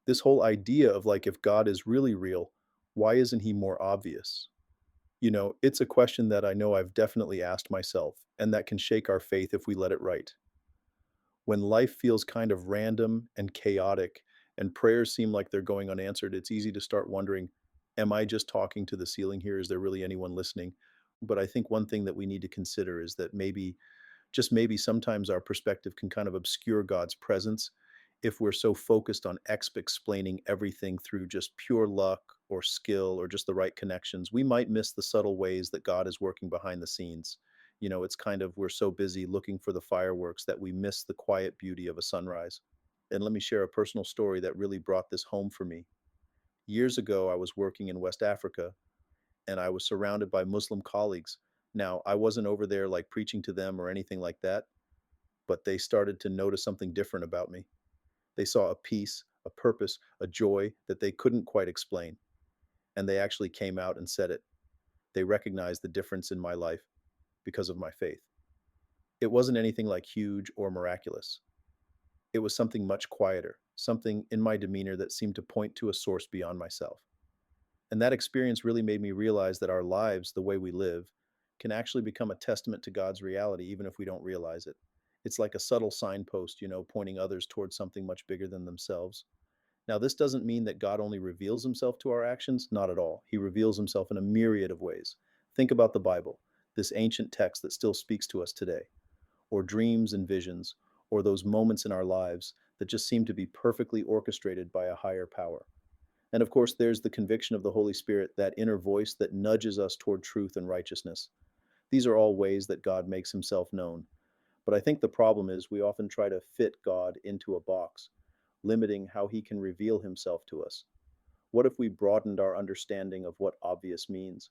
This whole idea of like, if God is really real, why isn't he more obvious? It's a question that I know I've definitely asked myself, and that can shake our faith if we let it right. When life feels kind of random and chaotic, and prayers seem like they're going unanswered, it's easy to start wondering, am I just talking to the ceiling here? Is there really anyone listening? But I think one thing that we need to consider is that maybe, just maybe, sometimes our perspective can kind of obscure God's presence if we're so focused on explaining everything through just pure luck or skill or just the right connections. We might miss the subtle ways that God is working behind the scenes. It's kind of, we're so busy looking for the fireworks that we miss the quiet beauty of a sunrise. And let me share a personal story that really brought this home for me. Years ago, I was working in West Africa and I was surrounded by Muslim colleagues. Now, I wasn't over there like preaching to them or anything like that, but they started to notice something different about me. They saw a peace, a purpose, a joy that they couldn't quite explain, and they actually came out and said it. They recognized the difference in my life because of my faith. It wasn't anything like huge or miraculous. It was something much quieter, something in my demeanor that seemed to point to a source beyond myself. And that experience really made me realize that our lives, the way we live, can actually become a testament to God's reality, even if we don't realize it. It's like a subtle signpost, pointing others towards something much bigger than themselves. Now, this doesn't mean that God only reveals himself to our actions, not at all. He reveals himself in a myriad of ways. Think about the Bible, this ancient text that still speaks to us today, or dreams and visions, or those moments in our lives that just seem to be perfectly orchestrated by a higher power. And of course, there's the conviction of the Holy Spirit, that inner voice that nudges us toward truth and righteousness. These are all ways that God makes himself known. But I think the problem is we often try to fit God into a box, limiting how he can reveal himself to us. What if we broadened our understanding of what obvious means?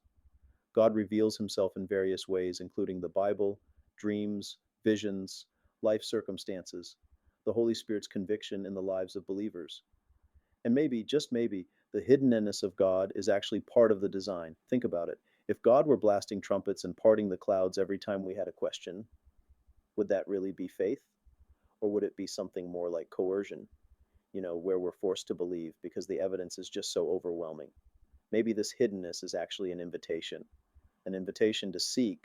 God reveals himself in various ways, including the Bible, dreams, visions, life circumstances, the Holy Spirit's conviction in the lives of believers. And maybe, just maybe, the hiddenness of God is actually part of the design. Think about it. If God were blasting trumpets and parting the clouds every time we had a question, would that really be faith? Or would it be something more like coercion, where we're forced to believe because the evidence is just so overwhelming? Maybe this hiddenness is actually an invitation to seek,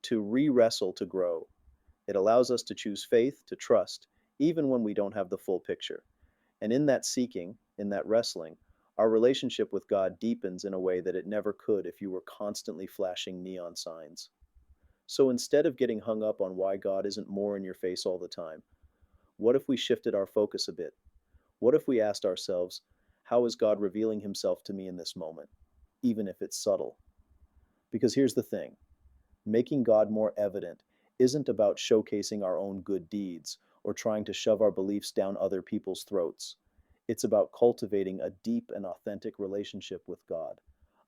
to re wrestle, to grow. It allows us to choose faith, to trust, even when we don't have the full picture. And in that seeking, in that wrestling, our relationship with God deepens in a way that it never could if you were constantly flashing neon signs. So instead of getting hung up on why God isn't more in your face all the time, what if we shifted our focus a bit? What if we asked ourselves, how is God revealing himself to me in this moment, even if it's subtle? Because here's the thing, making God more evident isn't about showcasing our own good deeds or trying to shove our beliefs down other people's throats. It's about cultivating a deep and authentic relationship with God,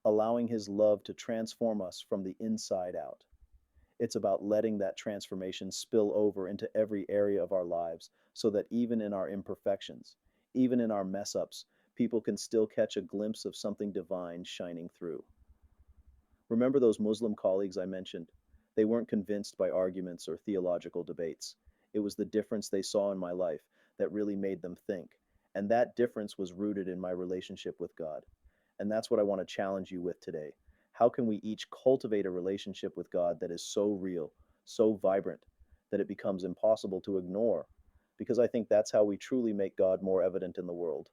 allowing his love to transform us from the inside out. It's about letting that transformation spill over into every area of our lives so that even in our imperfections, even in our mess ups, people can still catch a glimpse of something divine shining through. Remember those Muslim colleagues I mentioned? They weren't convinced by arguments or theological debates. It was the difference they saw in my life that really made them think. And that difference was rooted in my relationship with God. And that's what I want to challenge you with today. How can we each cultivate a relationship with God that is so real, so vibrant, that it becomes impossible to ignore? Because I think that's how we truly make God more evident in the world.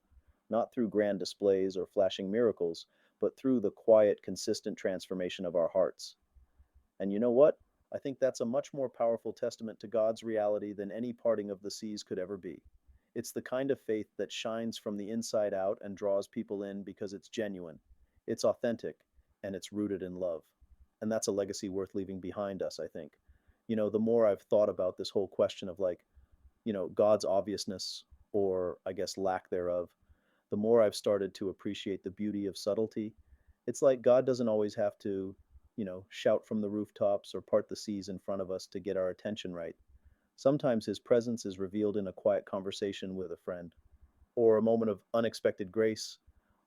Not through grand displays or flashing miracles, but through the quiet, consistent transformation of our hearts. And you know what? I think that's a much more powerful testament to God's reality than any parting of the seas could ever be. It's the kind of faith that shines from the inside out and draws people in because it's genuine, it's authentic, and it's rooted in love. And that's a legacy worth leaving behind us, I think. The more I've thought about this whole question of like, God's obviousness, or I guess lack thereof, the more I've started to appreciate the beauty of subtlety. It's like God doesn't always have to, shout from the rooftops or part the seas in front of us to get our attention right. Sometimes his presence is revealed in a quiet conversation with a friend, or a moment of unexpected grace,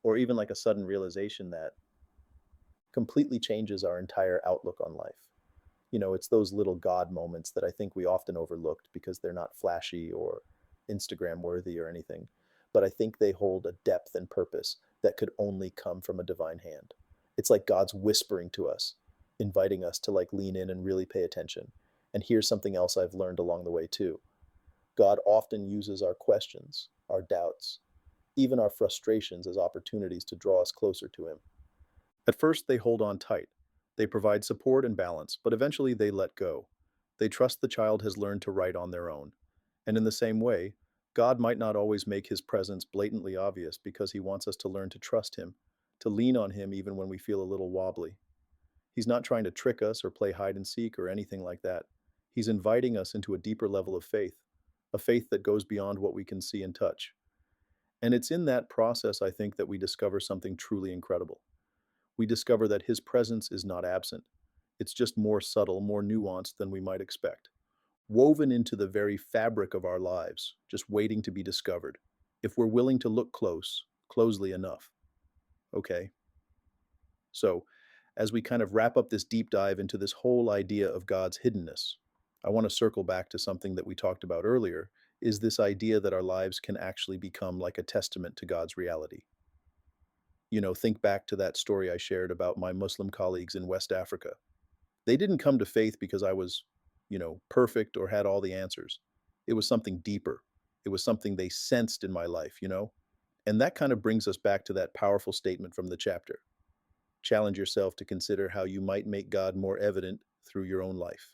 or even like a sudden realization that completely changes our entire outlook on life. It's those little God moments that I think we often overlooked because they're not flashy or Instagram worthy or anything. but I think they hold a depth and purpose that could only come from a divine hand. It's like God's whispering to us, inviting us to like lean in and really pay attention. And here's something else I've learned along the way too. God often uses our questions, our doubts, even our frustrations as opportunities to draw us closer to Him. At first, they hold on tight. They provide support and balance, but eventually they let go. They trust the child has learned to write on their own. And in the same way, God might not always make His presence blatantly obvious because He wants us to learn to trust Him, to lean on Him even when we feel a little wobbly. He's not trying to trick us or play hide and seek or anything like that. He's inviting us into a deeper level of faith, a faith that goes beyond what we can see and touch. And it's in that process, I think, that we discover something truly incredible. We discover that His presence is not absent. It's just more subtle, more nuanced than we might expect, woven into the very fabric of our lives, just waiting to be discovered, if we're willing to look closely enough. Okay, so as we kind of wrap up this deep dive into this whole idea of God's hiddenness, I want to circle back to something that we talked about earlier, is this idea that our lives can actually become like a testament to God's reality. Think back to that story I shared about my Muslim colleagues in West Africa. They didn't come to faith because I was, perfect or had all the answers. It was something deeper. It was something they sensed in my life. And that kind of brings us back to that powerful statement from the chapter. Challenge yourself to consider how you might make God more evident through your own life.